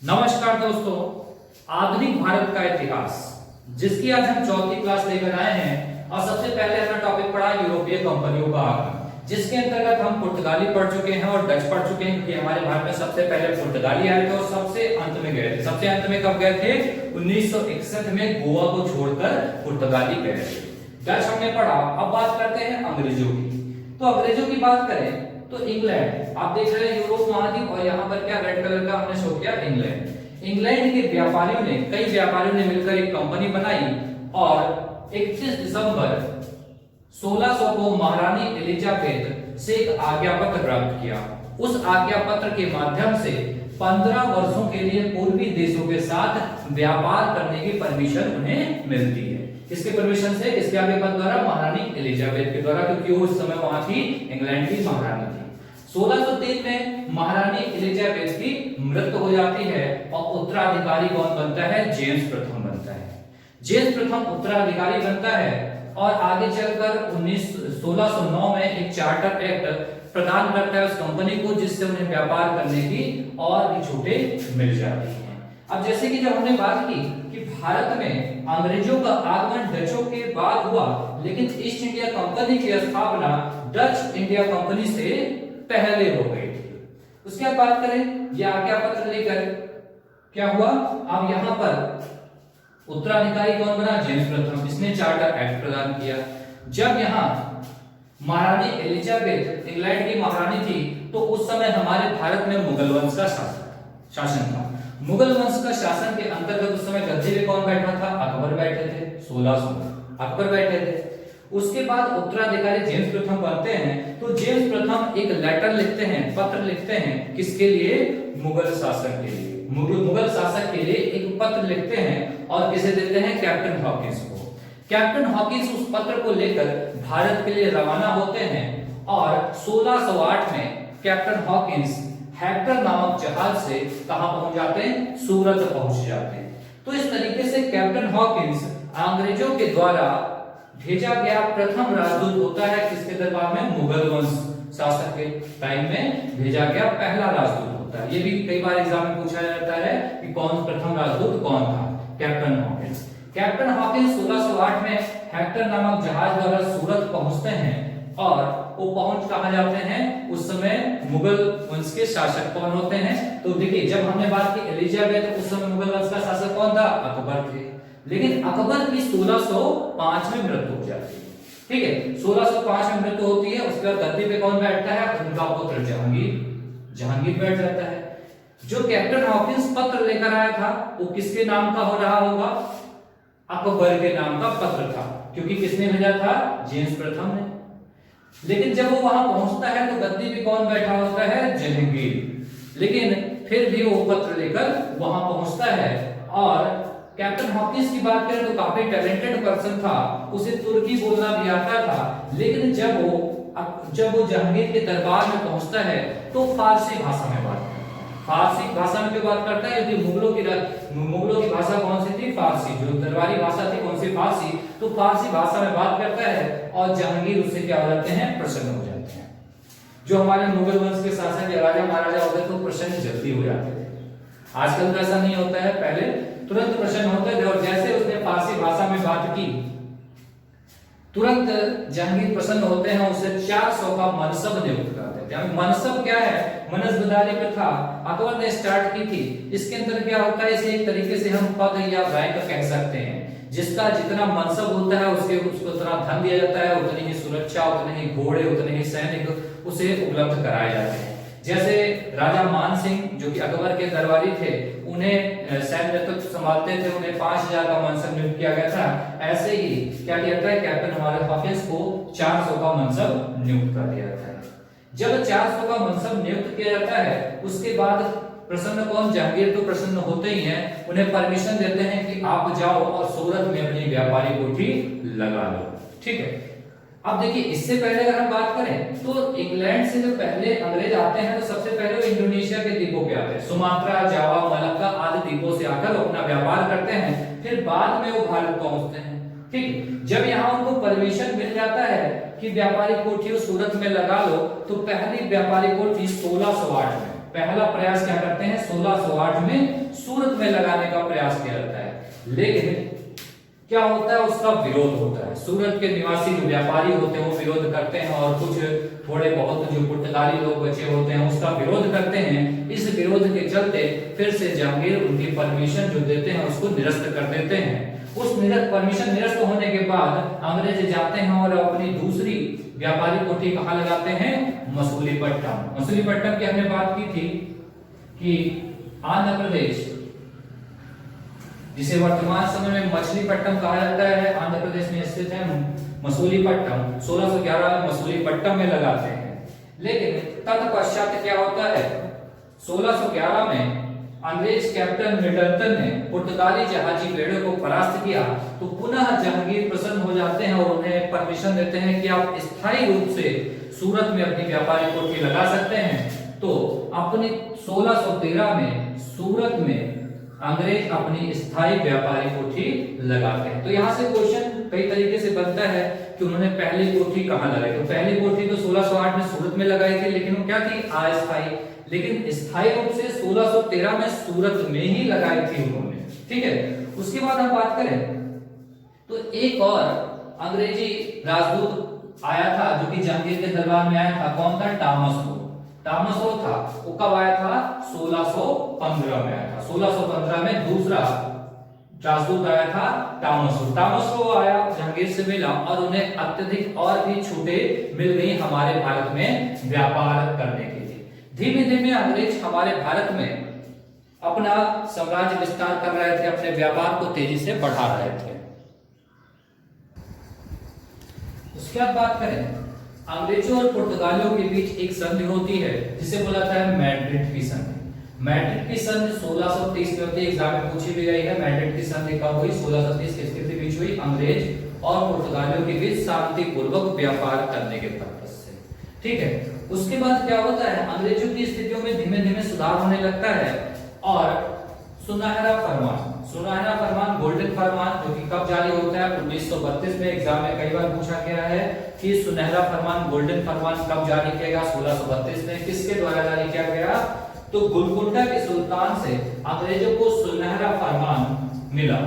नमस्कार दोस्तों, आधुनिक भारत का इतिहास जिसकी आज हम चौथी क्लास लेकर आए हैं और सबसे पहले हमने टॉपिक पढ़ा यूरोपीय कंपनियों का आगमन, जिसके अंतर्गत हम पुर्तगाली पढ़ चुके हैं और डच पढ़ चुके हैं कि हमारे भारत में सबसे पहले पुर्तगाली आए थे और सबसे अंत में गए थे। सबसे अंत में कब गए थे? 1961 में गोवा को छोड़कर पुर्तगाली गए थे। डच हमने पढ़ा। अब बात करते हैं अंग्रेजों की। तो अंग्रेजों की बात करें तो इंग्लैंड, आप देख रहे हैं यूरोप महाद्वीप और यहाँ पर क्या रेड कलर का हमने शो किया, इंग्लैंड। इंग्लैंड के व्यापारियों ने, कई व्यापारियों ने मिलकर एक कंपनी बनाई और 31 दिसंबर 1600 को महारानी एलिजाबेथ से एक आज्ञा पत्र प्राप्त किया। उस आज्ञा पत्र के माध्यम से 15 वर्षों के लिए पूर्वी देशों के साथ व्यापार करने की परमिशन उन्हें मिलती है। किसके परमिशन से? इसके आज्ञा पत्र द्वारा, महारानी एलिजाबेथ के द्वारा, क्योंकि वो उस समय वहां थी, इंग्लैंड की महारानी थी। 1603 में महारानी एलिजाबेथ की मृत्यु हो जाती है और उत्तराधिकारी कौन बनता है? जेम्स प्रथम बनता है। जेम्स प्रथम उत्तराधिकारी बनता है और आगे चलकर 1609 में एक चार्टर एक्ट प्रदान करता है उस कंपनी को, जिससे उन्हें व्यापार करने की और भी छूटें मिल जाती हैं। अब जैसे कि जब हमने बात की कि भारत में अंग्रेजों का आगमन डचों के बाद हुआ, लेकिन ईस्ट इंडिया कंपनी की स्थापना डच इंडिया कंपनी से पहले हो गई थी। उसके बाद बात करें, यह आज्ञा पत्र लेकर क्या हुआ? अब यहां पर उत्तराधिकारी कौन बना? जेम्स प्रथम। इसने चार्टर एक्ट प्रदान किया। जब यहां महारानी एलिजाबेथ इंग्लैंड की महारानी थी तो उस समय हमारे भारत में मुगल वंश का शासन था। मुगल वंश का शासन के अंतर्गत उस समय गद्दी पे कौन बैठा था? अकबर बैठे थे। 1600 में अकबर बैठे थे। उसके बाद उत्तराधिकारी जेम्स प्रथम बनते हैं। तो जेम्स प्रथम एक लेटर लिखते हैं, पत्र लिखते हैं, किसके लिए? मुगल शासक के लिए। मुगल शासक के लिए एक पत्र लिखते हैं और किसे देते हैं? कैप्टन हॉकिंस को। कैप्टन हॉकिंस उस पत्र को लेकर भारत के लिए रवाना होते हैं और 1608 में कैप्टन हॉकिंस हेक्टर नामक जहाज से कहां पहुंच जाते हैं? सूरत पहुंच जाते हैं। तो इस तरीके से कैप्टन हॉकिंस अंग्रेजों के द्वारा भेजा गया प्रथम राजदूत होता है। किसके दरबार में? मुगल वंश शासक के टाइम में भेजा गया पहला राजदूत होता है। ये भी कई बार एग्जाम में पूछा जाता है कि कौन प्रथम राजदूत कौन था? Captain Hawkins. कैप्टन हॉकिंस 1608 में हेक्टर नामक जहाज द्वारा सूरत पहुंचते हैं और वो पहुंच कहां जाते हैं? उस समय मुगल वंश के शासक कौन होते हैं? तो देखिए, जब हमने बात की एलिजाबेथ, उस समय मुगल वंश का शासक कौन था? अकबर थे। लेकिन अकबर की 1605 में मृत्यु हो जाती है। ठीक है, 1605 में मृत्यु होती है। उसके बाद गद्दी पे कौन बैठता है? उनका पुत्र जहांगीर बैठ जाता है। जो कैप्टन हॉकिंस पत्र लेकर आया था वो किसके नाम का हो रहा होगा? अकबर के नाम का पत्र था, क्योंकि किसने भेजा था? जेम्स प्रथम ने। लेकिन जब वो वहां पहुंचता है तो गद्दी पे कौन बैठा होता है? जहांगीर। लेकिन फिर भी वो पत्र लेकर वहां पहुंचता है और कैप्टन हॉकिंस की बात करें तो काफी टैलेंटेड पर्सन था, उसे तुर्की बोलना भी आता था। लेकिन जब वो जहांगीर के दरबार में पहुंचता है तो फारसी भाषा में बात करता है। फारसी भाषा में क्यों बात करता है? क्योंकि मुगलों की भाषा कौन सी थी? फारसी। जो दरबारी भाषा थी कौन सी? फारसी। तो फारसी भाषा में बात करता है और जहांगीर उससे क्या हो जाते हैं? प्रसन्न हो जाते हैं। जो हमारे मुगल वंश के शासक या राजा महाराजा होते तो प्रसन्न जल्दी हो जाते थे। आजकल तो ऐसा नहीं होता है, पहले तुरंत प्रसन्न होते थे। और जैसे उसने फारसी भाषा में बात की, तुरंत जहांगीर प्रसन्न होते हैं, उसे 400 का मनसब नियुक्त करते हैं। मनसब क्या है? मनसबदारी प्रथा अकबर ने स्टार्ट की थी। इसके अंदर क्या होता है? इसे एक तरीके से हम पद या रैंक कह सकते हैं। जिसका जितना मनसब होता है उसको उतना धन दिया जाता है, उतनी ही सुरक्षा, उतने ही घोड़े, उतने ही सैनिक उसे उपलब्ध कराए जाते हैं। जैसे राजा मान सिंह जो कि अकबर के दरबारी थे, उन्हें सैन्य नेतृत्व संभालते थे, उन्हें 5000 का मनसब नियुक्त किया गया था। ऐसे ही क्या किया जाता है? कैप्टन हमारे हॉकिंस को 400 का मनसब नियुक्त कर दिया जाता है। जब 400 का मनसब नियुक्त किया जाता है उसके बाद प्रसन्न कौन? जहांगीर तो प्रसन्न होते ही हैं। उन्हें परमिशन देते हैं कि आप जाओ और सूरत में अपनी व्यापारी कोठी लगा लो। ठीक है। अब देखिए, इससे पहले अगर हम बात करें तो इंग्लैंड से जो पहले अंग्रेज आते हैं तो सबसे पहले वो इंडोनेशिया के द्वीपों पे आते हैं। सुमात्रा, जावा, मलक्का आदि द्वीपों से आकर अपना व्यापार करते हैं, फिर बाद में वो भारत पहुंचते हैं। ठीक, जब यहाँ उनको परमिशन मिल जाता है कि व्यापारी कोठी सूरत में लगा लो, तो पहली व्यापारी कोठी 1608 में पहला प्रयास क्या करते हैं 1608 में सूरत में लगाने का प्रयास किया जाता है। लेकिन क्या होता है, उसका विरोध होता है। सूरत के निवासी जो व्यापारी होते हैं वो विरोध करते हैं और कुछ थोड़े बहुत जो पुर्तगाली लोग बचे होते हैं उसका विरोध करते हैं। इस विरोध के चलते फिर से जहांगीर उनकी परमिशन जो देते हैं उसको निरस्त कर देते हैं। उस परमिशन निरस्त होने के बाद अंग्रेज जाते हैं और अपनी दूसरी व्यापारी कोठी कहाँ लगाते हैं, मसूलीपट्टनम। मसूलीपट्टनम की हमने बात की थी कि आंध्र प्रदेश, जिसे वर्तमान समय में मछलीपट्टनम कहा जाता है, आंध्र प्रदेश में स्थित है मसूलीपट्टनम। 1611 में मसूलीपट्टनम में लगाते हैं। लेकिन तत्पश्चात क्या होता है, 1611 में अंग्रेज कैप्टन मिडलटन ने पुर्तगाली जहाजी बेड़े को परास्त किया तो पुनः जहांगीर प्रसन्न हो जाते हैं और उन्हें परमिशन देते हैं कि आप स्थायी रूप से सूरत में अपनी व्यापारी कोठी लगा सकते हैं। तो अपनी 1613 में सूरत में अंग्रेज अपनी स्थायी व्यापारी कोठी लगाते हैं। तो यहाँ से क्वेश्चन कई तरीके से बनता है कि उन्होंने पहली कोठी कहाँ लगाई। तो पहली कोठी तो 1608 में सूरत में लगाई थी, लेकिन वो क्या थी, अस्थायी। लेकिन स्थायी रूप से 1613 में सूरत में ही लगाई थी उन्होंने। ठीक है, उसके बाद हम बात करें तो एक और अंग्रेजी राजदूत आया था जो कि जहांगीर के दरबार में आया था। कौन था, टॉमस रो था। वो कब आया था, 1615 में आया था। 1615 में दूसरा राजदूत आया था टॉमस रो आया, जहांगीर से मिला और उन्हें अत्यधिक और भी छूटें मिल गई हमारे भारत में व्यापार करने के लिए। धीमे धीमे अंग्रेज हमारे भारत में अपना साम्राज्य विस्तार कर रहे थे, अपने व्यापार को तेजी से बढ़ा रहे थे। उसके बाद बात करें, अंग्रेजों और पुर्तगालियों के बीच एक संधि होती है जिसे बोला जाता है मैड्रिड की संधि। मैड्रिड की संधि 1630 में होती है, एग्जाम में पूछी भी गई है। मैड्रिड की संधि कब हुई, 1630 के बीच हुई। अंग्रेज और पुर्तगालियों के बीच शांतिपूर्वक व्यापार करने के पर्पस से। ठीक है, उसके बाद क्या होता है, अंग्रेजों की स्थितियों में धीमे धीमे सुधार होने लगता है और सुनहरा फरमान गोल्डन फरमान जो कि कब जारी होता है, 1932 में। एग्जाम में कई बार पूछा गया है कि सुनहरा फरमान गोल्डन फरमान कब जारी किया गया, 1632 में। किसके द्वारा जारी किया गया, तो गोलकुंडा के सुल्तान से अंग्रेजों को सुनहरा फरमान मिला।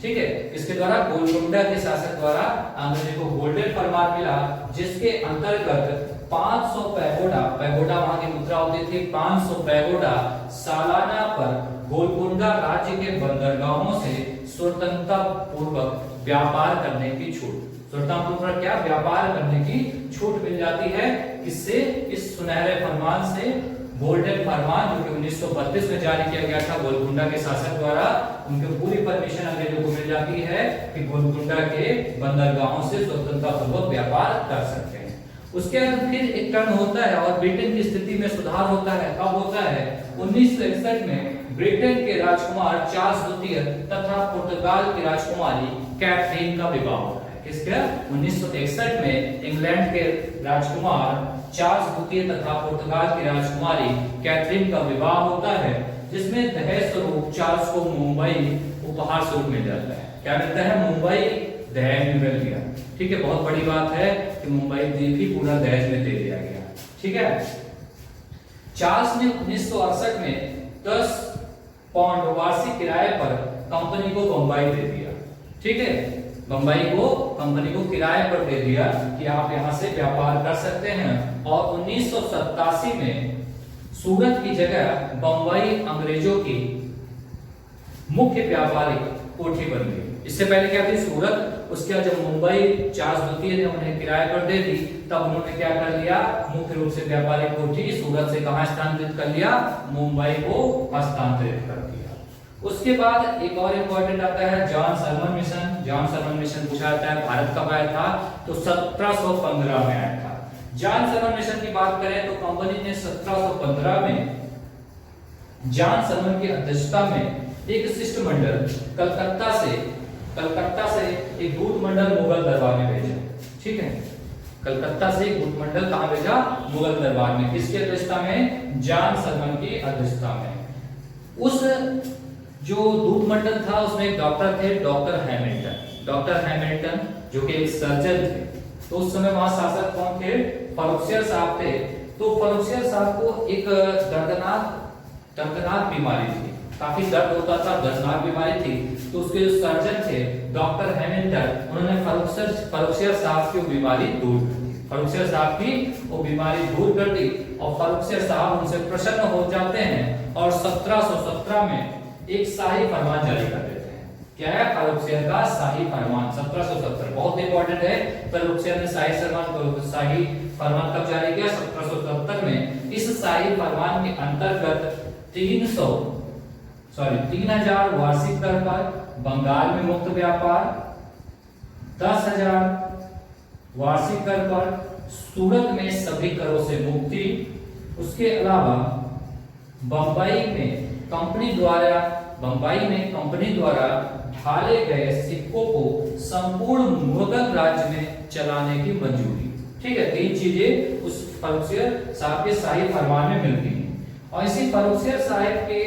ठीक है, इसके द्वारा गोलकुंडा के शासक द्वारा अंग्रेजों को गोल्डन फरमान मिला, जिसके अंतर्गत 500 पैगोडा वहां की मुद्रा होती थी, 500 पैगोडा सालाना पर गोलकुंडा राज्य के बंदरगाहों से स्वतंत्रता पूर्वक व्यापार करने की छूट, स्वतंत्रता पूर्वक क्या व्यापार करने की छूट मिल जाती है। किससे, इस सुनहरे फरमान से। गोल्डन फरमान जो कि 1932 में जारी किया गया था गोलकुंडा के शासक द्वारा, उनकी पूरी परमिशन अंग्रेजों को मिल जाती है कि गोलकुंडा के बंदरगाहों से स्वतंत्रता पूर्वक व्यापार कर सकते हैं। उसके बाद फिर एक टर्न होता है और ब्रिटेन की स्थिति में सुधार होता है। कब होता है, 1961 में ब्रिटेन के राजकुमार चार्ल्स द्वितीय तथा पुर्तगाल की राजकुमारी कैथरीन का विवाह होता है। किसका, 1961 में इंग्लैंड के राजकुमार चार्ल्स द्वितीय तथा पुर्तगाल की राजकुमारी कैथरीन का विवाह होता है, जिसमें दहेज स्वरूप चार्ल्स को मुंबई उपहार स्वरूप मिल जाता है। क्या मिलता है, मुंबई दहेज में मिल गया। ठीक है, बहुत बड़ी बात है कि मुंबई द्वीप ही पूरा दहेज में दे दिया गया। ठीक है, चार्ल्स ने 1968 में 10 पाउंड वार्षिक किराए पर कंपनी को बंबई दे दिया। ठीक है, बंबई को कंपनी को किराए पर दे दिया कि आप यहां से व्यापार कर सकते हैं। और 1987 में सूरत की जगह बंबई अंग्रेजों की मुख्य व्यापारिक कोठी बन गई। इससे पहले क्या थी, सूरत। उसके बाद जब मुंबई चार्ल्स द्वितीय ने उन्हें किराए पर दे दी, तब उन्होंने क्या कर लिया, मुख्य रूप से व्यापारिक कोठी सूरत से कहां स्थानांतरित कर लिया, मुंबई को हस्तांतरित कर दिया। उसके बाद एक और इंपॉर्टेंट आता है John Salomon mission. John Salomon mission पूछा जाता है भारत कब आया था, तो 1715 में आया था। जॉन सलमन मिशन की बात करें तो कंपनी ने 1715 में जॉन सलमन की अध्यक्षता में एक शिष्टमंडल कलकत्ता से एक दूत मंडल मुगल दरबार में भेजा। ठीक है, कलकत्ता से एक दूत मंडल कहां भेजा, मुगल दरबार में। किसकी अध्यक्षता में, जॉन सलमन की अध्यक्षता में। उस जो दूत मंडल था उसमें एक डॉक्टर थे, डॉक्टर हैमिल्टन जो कि एक सर्जन थे। तो उस समय वहां शासक कौन थे, फर्रुखसियर साहब थे। तो फरुखसियर साहब को एक दर्दनाक बीमारी थी, काफी दर्द होता था, दर्दनाक बीमारी थी। तो उसके जो सर्जन थे डॉक्टर हेमिल्टन, उन्होंने फरुखसियर साहब की बीमारी दूर कर दी, फरुखसियर साहब की वो बीमारी दूर कर दी और फरुखसियर साहब उनसे प्रसन्न हो जाते हैं और 1717 में एक शाही फरमान जारी कर देते हैं। क्या है? फरुखसियर का शाही फरमान 1770, बहुत इंपॉर्टेंट है। फरुखसियर ने शाही फरमान कब जारी किया? 1770 में। इस शाही फरमान के अंतर्गत 3000 वार्षिक दर पर बंगाल में मुक्त व्यापार, 10,000 वार्षिक दर पर सूरत में सभी करों से मुक्ति, उसके अलावा बंबई में कंपनी द्वारा ढाले गए सिक्कों को संपूर्ण मुगल राज्य में चलाने की मंजूरी। ठीक है, 3 चीजें उस फरुखसियर साहब के शाही फरमान में मिलती हैं। और इसी फरुखसियर साहब के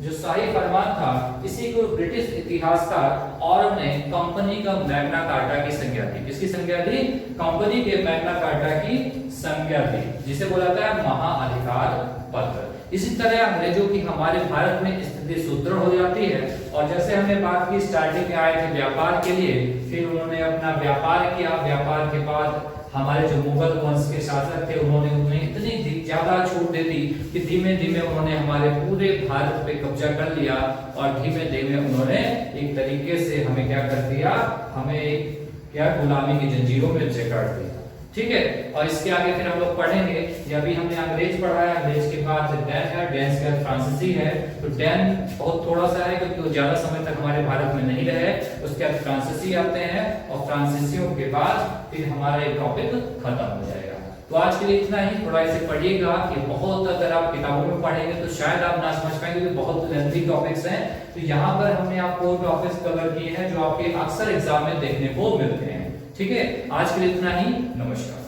जो शाही फरमान था, इसी को ब्रिटिश इतिहासकार और ने कंपनी का मैग्ना कार्टा की संज्ञा दी। किसकी संज्ञा दी? कंपनी के मैग्ना कार्टा की संज्ञा दी, जिसे बोला जाता है महाअधिकार पत्र। इसी तरह अंग्रेजों की हमारे भारत में स्थिति सुदृढ़ हो जाती है। और जैसे हमने बात की, स्टार्टिंग में आए थे व्यापार के लिए, फिर उन्होंने अपना व्यापार किया। व्यापार के बाद हमारे जो मुगल वंश के शासक थे, उन्होंने उन्हें इतनी ज्यादा छूट दे दी कि धीमे धीमे उन्होंने हमारे पूरे भारत पे कब्जा कर लिया और धीमे धीमे उन्होंने एक तरीके से हमें क्या कर दिया? हमें क्या गुलामी की जंजीरों में जकड़ दिया। ठीक है, और इसके आगे फिर हम लोग पढ़ेंगे। ये अभी हमने अंग्रेज पढ़ा है, अंग्रेज के बाद डैन है, डैन के बाद फ्रांसीसी है। तो डैन बहुत थोड़ा सा है क्योंकि वो ज्यादा समय तक हमारे भारत में नहीं रहे। उसके बाद फ्रांसीसी आते हैं और फ्रांसीसियों के बाद फिर हमारा ये टॉपिक खत्म हो जाएगा। तो आज के लिए इतना ही। थोड़ा इसे पढ़िएगा कि बहुत, अगर आप किताबों में पढ़ेंगे तो शायद आप ना समझ पाएंगे, तो बहुत लेंथी टॉपिक्स हैं। तो यहाँ पर हमने आपको टॉपिक्स कवर किए हैं जो आपके अक्सर एग्जाम में देखने को मिलते हैं। ठीक है, आज के लिए इतना ही। नमस्कार।